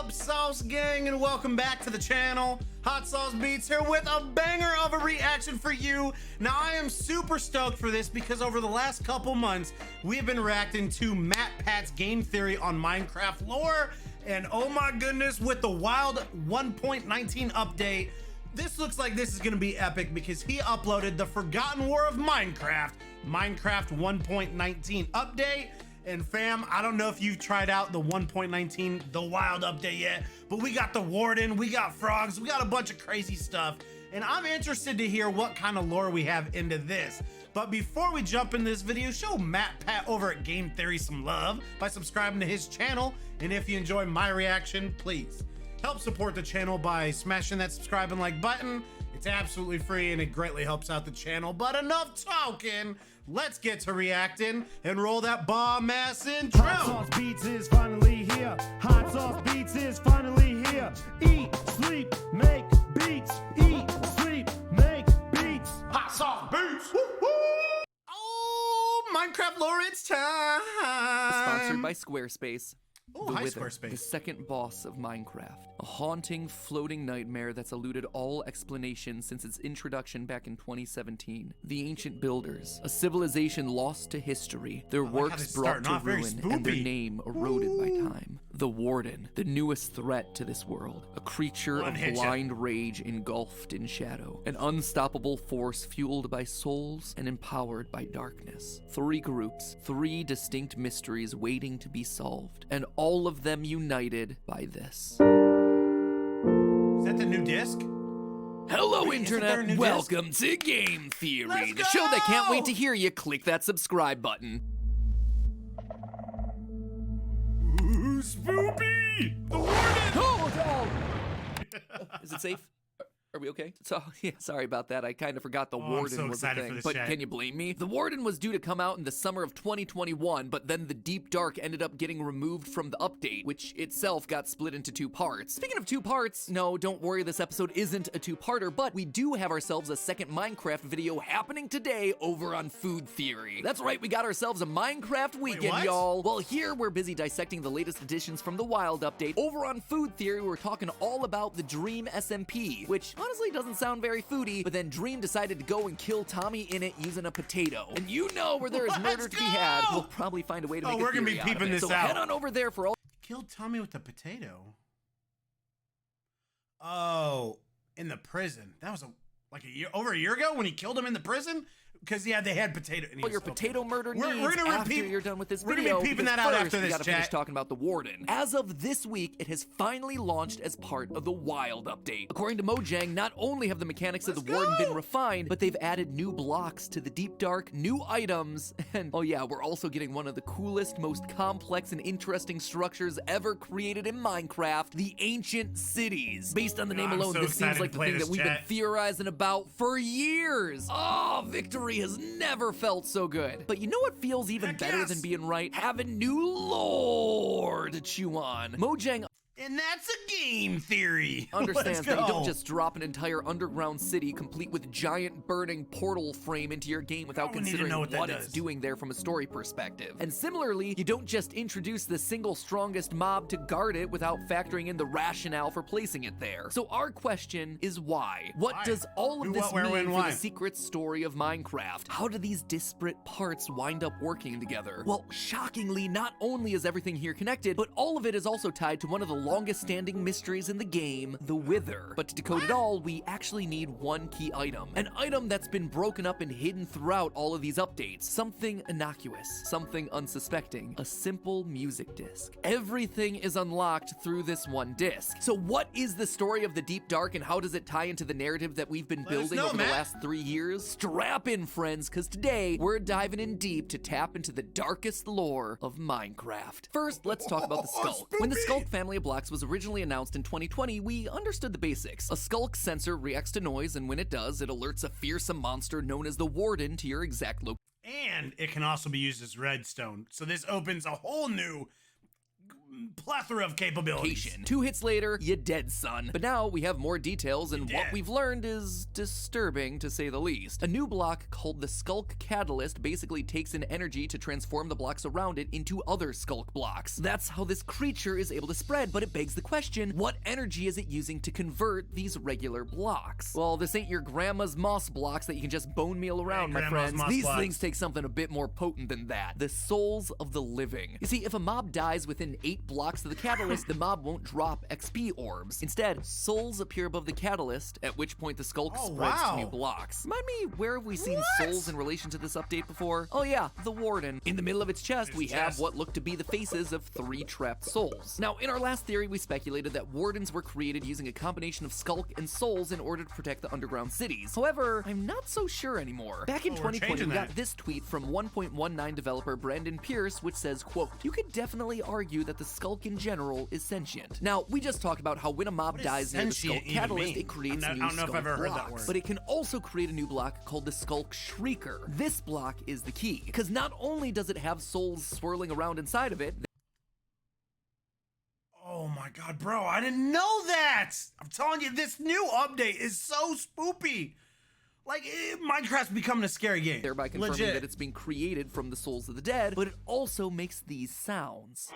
up, Sauce Gang, and welcome back to the channel. Hot Sauce Beats here with a banger of a reaction for you. Now, I am super stoked for this because over the last couple months, we've been reacting to Matt Pat's game theory on Minecraft lore, and oh my goodness, with the wild 1.19 update, this looks like this is gonna be epic because he uploaded the Forgotten War of Minecraft 1.19 update. And fam, I don't know if you've tried out the 1.19, the wild update yet, but we got the warden, we got frogs, we got a bunch of crazy stuff. And I'm interested to hear what kind of lore we have into this. But before we jump in this video, show Matt Pat over at Game Theory some love by subscribing to his channel. And if you enjoy my reaction, please help support the channel by smashing that subscribe and like button. It's absolutely free and it greatly helps out the channel. But enough talking. Let's get to reacting and roll that bomb ass intro. Hot Sauce Beats is finally here. Hot Sauce Beats is finally here. Eat, sleep, make beats. Eat, sleep, make beats. Hot Sauce Beats. Woo woo. Oh, Minecraft lore, it's time. Sponsored by Squarespace. Oh, the hi, Wither, Squarespace. the second boss of Minecraft. A haunting, floating nightmare that's eluded all explanation since its introduction back in 2017. The ancient builders, a civilization lost to history, their works brought to ruin, and their name eroded by time. The Warden, the newest threat to this world. A creature of blind rage engulfed in shadow. An unstoppable force fueled by souls and empowered by darkness. 3 groups, 3 distinct mysteries waiting to be solved, and all of them united by this. Is that the new disc? Hello, Wait, Internet! Welcome to Game Theory, the show that can't wait to hear you click that subscribe button. Ooh, spoopy! The warden! Oh, no! Is it safe? Are we okay? So, yeah, sorry about that. I kind of forgot the warden was a thing. But can you blame me? The warden was due to come out in the summer of 2021, but then the Deep Dark ended up getting removed from the update, which itself got split into 2 parts. Speaking of 2 parts, no, don't worry, this episode isn't a 2-parter, but we do have ourselves a second Minecraft video happening today over on Food Theory. That's right, we got ourselves a Minecraft weekend, y'all. Well, here we're busy dissecting the latest additions from the Wild update. Over on Food Theory, we're talking all about the Dream SMP, which honestly doesn't sound very foodie, but then Dream decided to go and kill TommyInnit using a potato. And you know where there is murder to be had, we'll probably find a way to make a theory out of it. We're gonna be peeping this out. So head on over there for all— Killed Tommy with a potato? Oh, in the prison. That was over a year ago when he killed him in the prison? Because they had potato. All your potato murder needs we're gonna after you're done with this video. We're gonna be peeping that out after this, we gotta finish talking about the warden. As of this week, it has finally launched as part of the Wild update. According to Mojang, not only have the mechanics of the warden been refined, but they've added new blocks to the Deep Dark, new items, and oh yeah, we're also getting one of the coolest, most complex and interesting structures ever created in Minecraft, the Ancient Cities. Based on the name alone, this seems like the thing that we've been theorizing about for years. Oh, victory has never felt so good. But you know what feels even better than being right? Having new lore to chew on. Mojang— and that's a game theory. Understands that you don't just drop an entire underground city complete with giant burning portal frame into your game without considering what it's doing there from a story perspective. And similarly, you don't just introduce the single strongest mob to guard it without factoring in the rationale for placing it there. So our question is why? What does all of this mean for the secret story of Minecraft? How do these disparate parts wind up working together? Well, shockingly, not only is everything here connected, but all of it is also tied to one of the longest standing mysteries in the game, the Wither. But to decode it all, we actually need one key item. An item that's been broken up and hidden throughout all of these updates. Something innocuous, something unsuspecting, a simple music disc. Everything is unlocked through this one disc. So what is the story of the Deep Dark and how does it tie into the narrative that we've been building over the last 3 years? Strap in, friends, because today we're diving in deep to tap into the darkest lore of Minecraft. First, let's talk about the Skulk. When the Skulk family of blocks was originally announced in 2020, we understood the basics. A Skulk sensor reacts to noise, and when it does, it alerts a fearsome monster known as the Warden to your exact location. And it can also be used as redstone. So this opens a whole new plethora of capabilities. 2 hits later, you dead, son. But now we have more details, and what dead. we've learned is disturbing, to say the least. A new block called the Skulk Catalyst basically takes in energy to transform the blocks around it into other Skulk blocks. That's how this creature is able to spread, but it begs the question, what energy is it using to convert these regular blocks? Well, this ain't your grandma's moss blocks that you can just bone meal around, my grandma's friends. moss These blocks. things take something a bit more potent than that. The souls of the living. You see, if a mob dies within 8 blocks of the catalyst, the mob won't drop XP orbs. Instead, souls appear above the catalyst, at which point the Skulk spreads to new blocks. Remind me, where have we seen souls in relation to this update before? Oh yeah, the warden. In the middle of its chest, we have what look to be the faces of 3 trapped souls. Now, in our last theory, we speculated that wardens were created using a combination of Skulk and souls in order to protect the underground cities. However, I'm not so sure anymore. Back in 2020, we got this tweet from 1.19 developer Brandon Pierce, which says, quote, "You could definitely argue that the Skulk in general is sentient." Now, we just talked about how when a mob dies near the Skulk Catalyst, it creates new Skulk blocks. But it can also create a new block called the Skulk Shrieker. This block is the key, because not only does it have souls swirling around inside of it, Oh my god, bro, I didn't know that! I'm telling you, this new update is so spoopy. Like, Minecraft's becoming a scary game. thereby confirming that it's being created from the souls of the dead, but it also makes these sounds.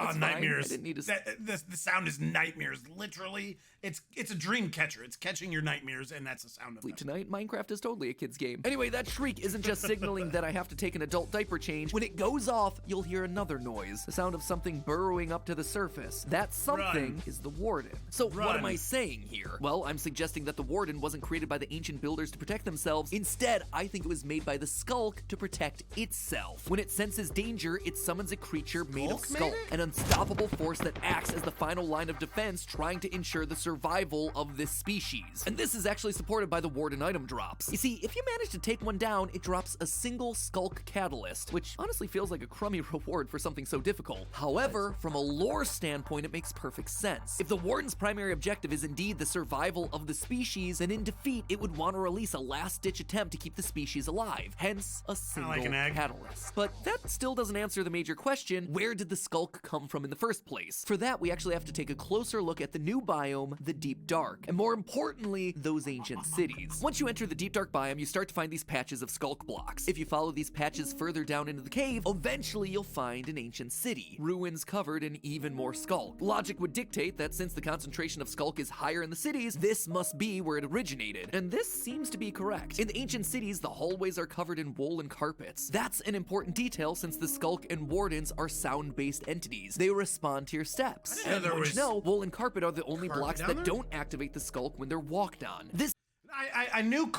Oh, nightmares. I didn't need to... The sound is nightmares. Literally, it's a dream catcher. It's catching your nightmares, and that's the sound of it. Tonight, Minecraft is totally a kid's game. Anyway, that shriek isn't just signaling that I have to take an adult diaper change. When it goes off, you'll hear another noise, the sound of something burrowing up to the surface. That something is the warden. So what am I saying here? Well, I'm suggesting that the warden wasn't created by the ancient builders to protect themselves. Instead, I think it was made by the Skulk to protect itself. When it senses danger, it summons a creature made of Skulk, an unstoppable force that acts as the final line of defense, trying to ensure the survival of this species. And this is actually supported by the warden item drops. You see, if you manage to take one down, it drops a single Skulk Catalyst, which honestly feels like a crummy reward for something so difficult. However, from a lore standpoint, it makes perfect sense. If the warden's primary objective is indeed the survival of the species, then in defeat, it would want to release a last-ditch attempt to keep the species alive, hence a single catalyst. But that still doesn't answer the major question, where did the Skulk come from in the first place? For that, we actually have to take a closer look at the new biome, the Deep Dark, and more importantly, those ancient cities. Once you enter the Deep Dark biome, you start to find these patches of Skulk blocks. If you follow these patches further down into the cave, eventually you'll find an ancient city, ruins covered in even more Skulk. Logic would dictate that since the concentration of Skulk is higher in the cities, this must be where it originated, and this seems to be correct. In the ancient cities, the hallways are covered in woolen carpets. That's an important detail since the Skulk and wardens are sound-based entities. They respond to your steps. And you know, woolen carpet are the only blocks that don't activate the Skulk when they're walked on. This I knew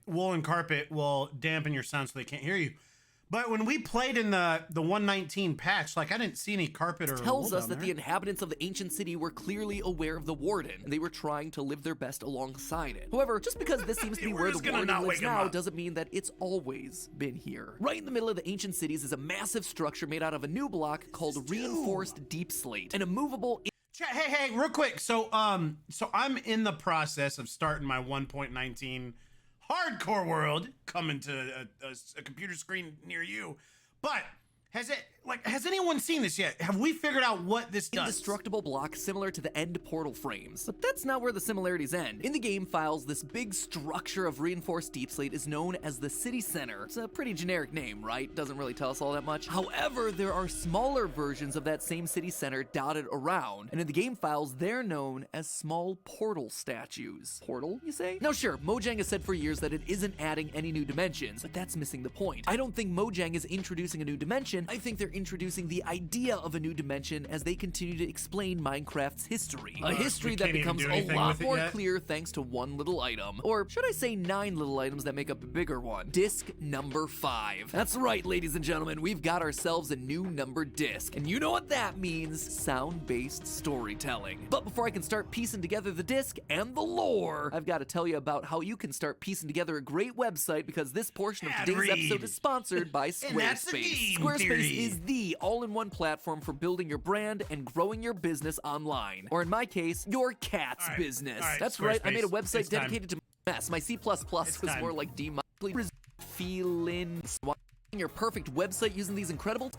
woolen carpet will dampen your sound so they can't hear you. But when we played in the 119 patch, like I didn't see any carpet or tells us that the inhabitants of the ancient city were clearly aware of the warden, and they were trying to live their best alongside it. However, just because this seems to be where the warden lives now doesn't mean that it's always been here. Right in the middle of the ancient cities is a massive structure made out of a new block called Reinforced Deep Slate, an immovable... Hey, real quick. So I'm in the process of starting my 1.19 hardcore world, coming to a computer screen near you. But has anyone seen this yet? Have we figured out what this does? Indestructible block similar to the end portal frames. But that's not where the similarities end. In the game files, this big structure of reinforced deep slate is known as the city center. It's a pretty generic name, right? Doesn't really tell us all that much. However, there are smaller versions of that same city center dotted around, and in the game files, they're known as small portal statues. Portal, you say? Now sure, Mojang has said for years that it isn't adding any new dimensions, but that's missing the point. I don't think Mojang is introducing a new dimension. I think they're introducing the idea of a new dimension as they continue to explain Minecraft's history. A history that becomes a lot more clear thanks to one little item. Or should I say 9 little items that make up a bigger one. Disc number 5. That's right, ladies and gentlemen, we've got ourselves a new numbered disc. And you know what that means? Sound-based storytelling. But before I can start piecing together the disc and the lore, I've got to tell you about how you can start piecing together a great website, because this portion of today's episode is sponsored by Squarespace. Squarespace is the all-in-one platform for building your brand and growing your business online. Or in my case, your cat's business. That's right, I made a website dedicated to my mess. My C++ was more like D. Feeling your perfect website using these incredible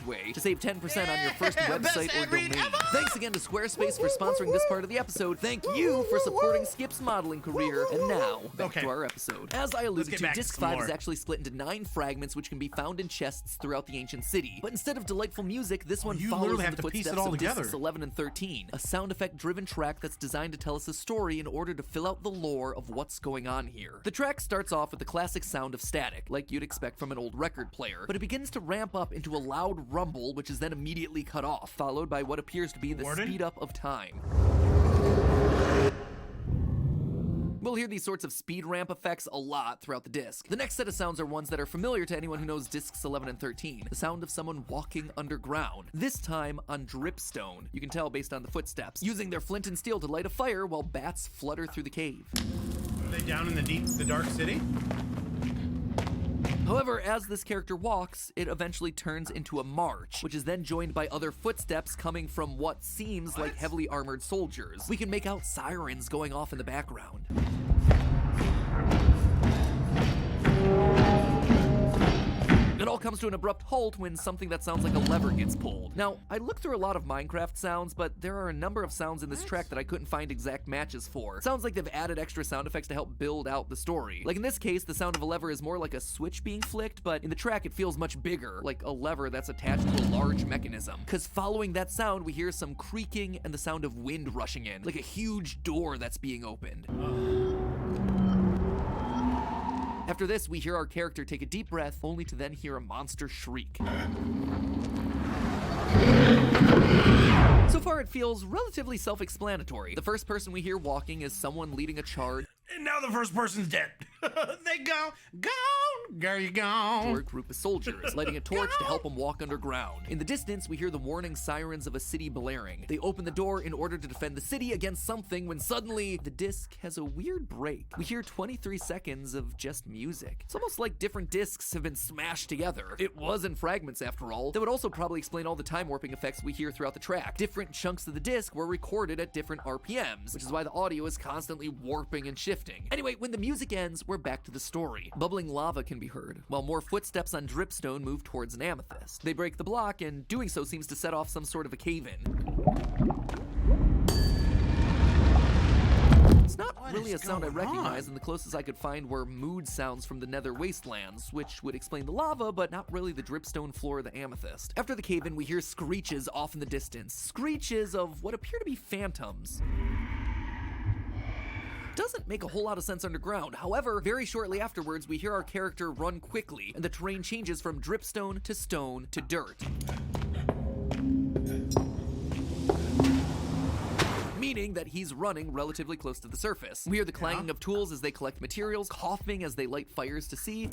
perfect way to save 10% on your first website or domain. Thanks again to Squarespace for sponsoring this part of the episode. Thank you for supporting Skip's modeling career. And now, back to our episode. As I alluded to, Disc 5 is actually split into 9 fragments which can be found in chests throughout the ancient city. But instead of delightful music, this one follows in the footsteps of Discs 11 and 13, a sound effect-driven track that's designed to tell us a story in order to fill out the lore of what's going on here. The track starts off with the classic sound of static, like you'd expect from an old record player, but it begins to ramp up into a loud rumble, which is then immediately cut off, followed by what appears to be the speed up of time. We'll hear these sorts of speed ramp effects a lot throughout the disc. The next set of sounds are ones that are familiar to anyone who knows discs 11 and 13. The sound of someone walking underground, this time on dripstone. You can tell based on the footsteps, using their flint and steel to light a fire while bats flutter through the cave. Are they down in the dark city? However, as this character walks, it eventually turns into a march, which is then joined by other footsteps coming from what seems like heavily armored soldiers. We can make out sirens going off in the background. It all comes to an abrupt halt when something that sounds like a lever gets pulled. Now, I looked through a lot of Minecraft sounds, but there are a number of sounds in this track that I couldn't find exact matches for. Sounds like they've added extra sound effects to help build out the story. Like in this case, the sound of a lever is more like a switch being flicked, but in the track it feels much bigger, like a lever that's attached to a large mechanism. Cause following that sound, we hear some creaking and the sound of wind rushing in, like a huge door that's being opened. After this, we hear our character take a deep breath, only to then hear a monster shriek. So far, it feels relatively self-explanatory. The first person we hear walking is someone leading a charge. And now the first person's dead. They gone, girl, you gone. Or a group of soldiers lighting a torch to help them walk underground. In the distance, we hear the warning sirens of a city blaring. They open the door in order to defend the city against something when suddenly the disc has a weird break. We hear 23 seconds of just music. It's almost like different discs have been smashed together. It was in fragments after all. That would also probably explain all the time warping effects we hear throughout the track. Different chunks of the disc were recorded at different RPMs, which is why the audio is constantly warping and shifting. Anyway, when the music ends, we're back to the story. Bubbling lava can be heard, while more footsteps on dripstone move towards an amethyst. They break the block, and doing so seems to set off some sort of a cave-in. It's not really a sound I recognize, and the closest I could find were mood sounds from the nether wastelands, which would explain the lava, but not really the dripstone floor or the amethyst. After the cave-in, we hear screeches off in the distance. Screeches of what appear to be phantoms. Doesn't make a whole lot of sense underground. However, very shortly afterwards, we hear our character run quickly, and the terrain changes from dripstone to stone to dirt. Meaning that he's running relatively close to the surface. We hear the clanging of tools as they collect materials, coughing as they light fires to see.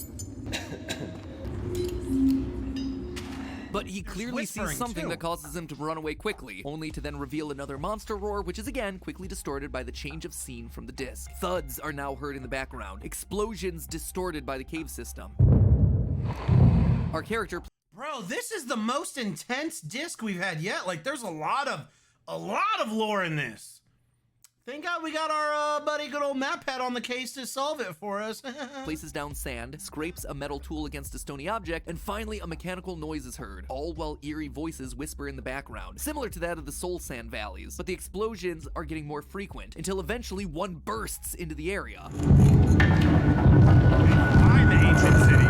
But he clearly sees something that causes him to run away quickly, only to then reveal another monster roar, which is again quickly distorted by the change of scene from the disc. Thuds are now heard in the background, explosions distorted by the cave system. Our character... Bro, this is the most intense disc we've had yet. Like, there's a lot of lore in this. Thank God we got our buddy good old MatPat on the case to solve it for us. Places down sand, scrapes a metal tool against a stony object, and finally a mechanical noise is heard, all while eerie voices whisper in the background, similar to that of the Soul Sand valleys. But the explosions are getting more frequent, until eventually one bursts into the area. I'm the ancient city.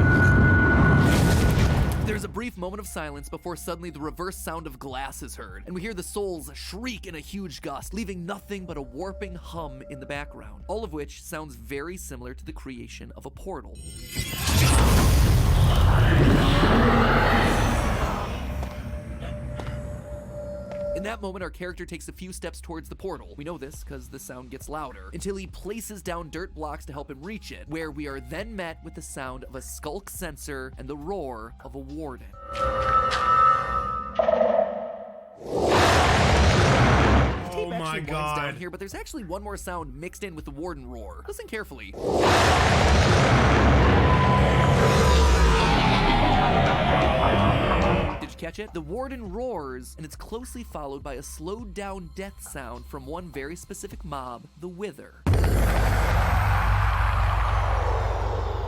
There's a brief moment of silence before suddenly the reverse sound of glass is heard, and we hear the souls shriek in a huge gust, leaving nothing but a warping hum in the background, all of which sounds very similar to the creation of a portal. In that moment, our character takes a few steps towards the portal. We know this because the sound gets louder, until he places down dirt blocks to help him reach it, where we are then met with the sound of a Skulk sensor and the roar of a warden. Oh my God. Down here, but there's actually one more sound mixed in with the warden roar. Listen carefully. Did you catch it? The warden roars, and it's closely followed by a slowed down death sound from one very specific mob, the Wither.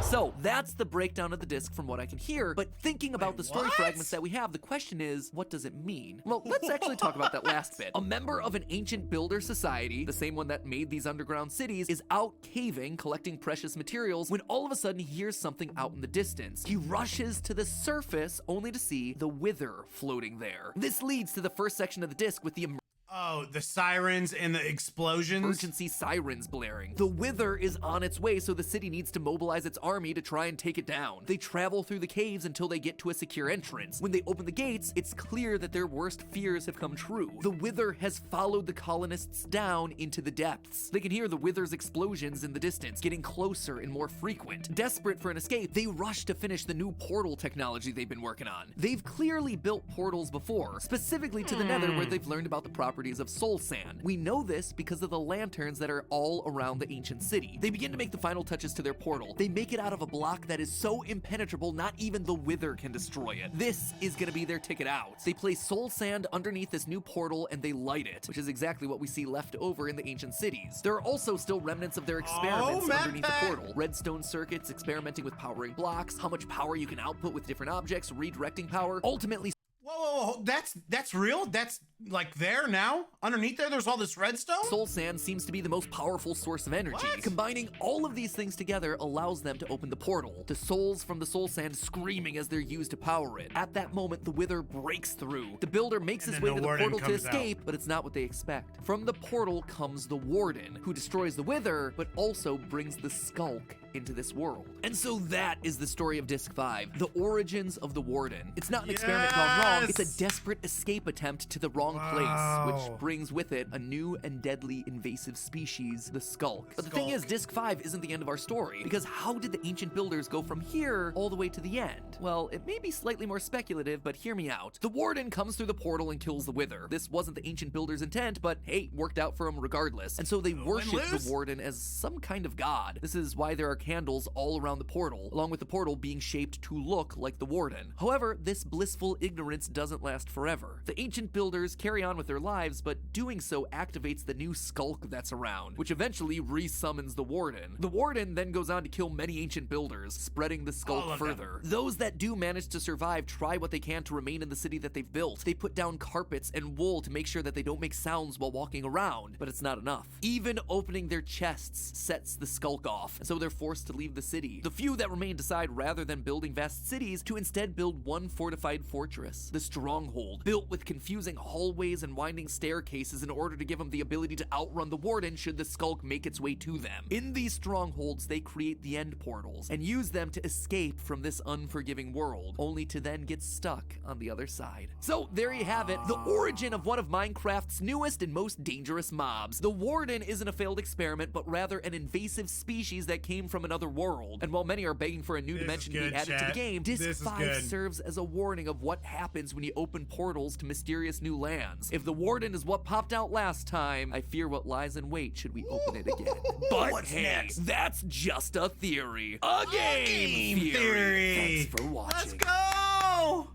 So that's the breakdown of the disc from what I can hear, but thinking about the story fragments that we have, the question is, what does it mean? Well, let's actually talk about that last bit. A member of an ancient builder society, the same one that made these underground cities, is out caving, collecting precious materials, when all of a sudden he hears something out in the distance. He rushes to the surface only to see the Wither floating there. This leads to the first section of the disc with the Oh, the sirens and the explosions. emergency sirens blaring. The Wither is on its way, so the city needs to mobilize its army to try and take it down. They travel through the caves until they get to a secure entrance. When they open the gates, it's clear that their worst fears have come true. The Wither has followed the colonists down into the depths. They can hear the Wither's explosions in the distance, getting closer and more frequent. Desperate for an escape, they rush to finish the new portal technology they've been working on. They've clearly built portals before, specifically to the Nether, where they've learned about the properties of soul sand. We know this because of the lanterns that are all around the ancient city. They begin to make the final touches to their portal. They make it out of a block that is so impenetrable not even the Wither can destroy it. This is gonna be their ticket out. They place soul sand underneath this new portal and they light it, which is exactly what we see left over in the ancient cities. There are also still remnants of their experiments underneath the portal. Redstone circuits, experimenting with powering blocks, how much power you can output with different objects, redirecting power, ultimately. Whoa, that's real? That's like there now? Underneath there's all this redstone? Soul sand seems to be the most powerful source of energy. What? Combining all of these things together allows them to open the portal. The souls from the soul sand screaming as they're used to power it. At that moment, the Wither breaks through. The builder makes his way to the portal to escape, but it's not what they expect. From the portal comes the warden, who destroys the Wither, but also brings the Skulk into this world. And so that is the story of Disc 5, the origins of the warden. It's not an experiment gone wrong, it's a desperate escape attempt to the wrong place, which brings with it a new and deadly invasive species, the Skulk. But the thing is, Disc 5 isn't the end of our story, because how did the ancient builders go from here all the way to the end? Well, it may be slightly more speculative, but hear me out. The warden comes through the portal and kills the Wither. This wasn't the ancient builders' intent, but hey, worked out for them regardless. And so they worship the warden as some kind of god. This is why there are candles all around the portal, along with the portal being shaped to look like the warden. However, this blissful ignorance doesn't last forever. The ancient builders carry on with their lives, but doing so activates the new Skulk that's around, which eventually resummons the warden. The warden then goes on to kill many ancient builders, spreading the Skulk further. Those that do manage to survive try what they can to remain in the city that they've built. They put down carpets and wool to make sure that they don't make sounds while walking around, but it's not enough. Even opening their chests sets the Skulk off, and so they're forced to leave the city. The few that remain decide, rather than building vast cities, to instead build one fortified fortress, the Stronghold, built with confusing hallways and winding staircases in order to give them the ability to outrun the warden should the Skulk make its way to them. In these strongholds, they create the end portals and use them to escape from this unforgiving world, only to then get stuck on the other side. So there you have it, the origin of one of Minecraft's newest and most dangerous mobs. The warden isn't a failed experiment, but rather an invasive species that came from another world. And while many are begging for a new dimension to be added to the game, Disc 5 serves as a warning of what happens when you open portals to mysterious new lands. If the warden is what popped out last time, I fear what lies in wait should we open it again. But what's hey, next? that's just a theory. A game theory. Thanks for watching. Let's go!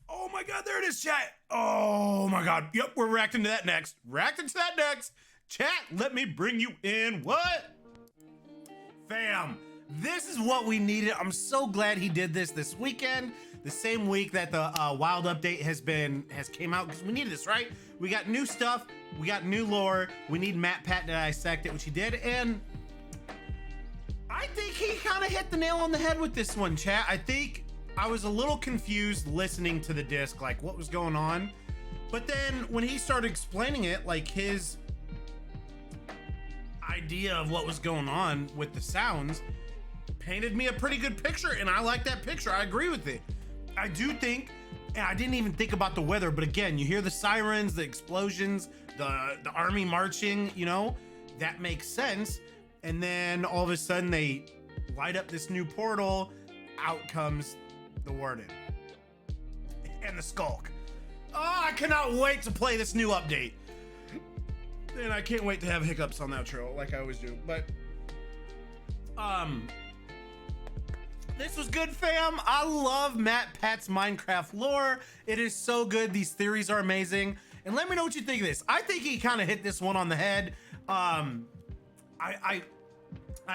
Oh my god, there it is, chat. Oh my god. Yep, we're reacting to that next. Reacting to that next. Chat, let me bring you in. What? Fam, this is what we needed. I'm so glad he did this weekend, the same week that the wild update has came out, because we needed this, right? We got new stuff, we got new lore, we need Matt Pat to dissect it, which he did, and I think he kind of hit the nail on the head with this one, chat. I think I was a little confused listening to the disc, like what was going on, but then when he started explaining it, like his idea of what was going on with the sounds painted me a pretty good picture, and I like that picture. I agree with it. I do think, and I didn't even think about the weather, but again, you hear the sirens, the explosions, the army marching, you know, that makes sense. And then all of a sudden they light up this new portal, out comes the warden and the Skulk. Oh, I cannot wait to play this new update. And I can't wait to have hiccups on the outro like I always do. But this was good, fam. I love Matt Pat's Minecraft lore. It is so good. These theories are amazing. And let me know what you think of this. I think he kind of hit this one on the head. I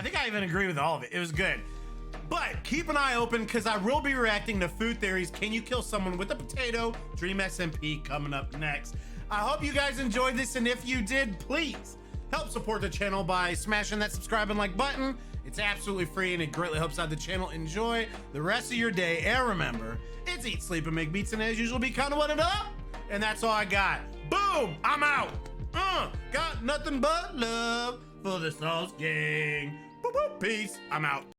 think I even agree with all of it. It was good. But keep an eye open because I will be reacting to food theories. Can you kill someone with a potato? Dream SMP coming up next. I hope you guys enjoyed this, and if you did, please help support the channel by smashing that subscribe and like button. It's absolutely free and it greatly helps out the channel. Enjoy the rest of your day, and remember, it's eat, sleep, and make beats, and as usual, be kind of what it up. And that's all I got. Boom, I'm out. Got nothing but love for the Sauce Gang. Boop, boop, peace, I'm out.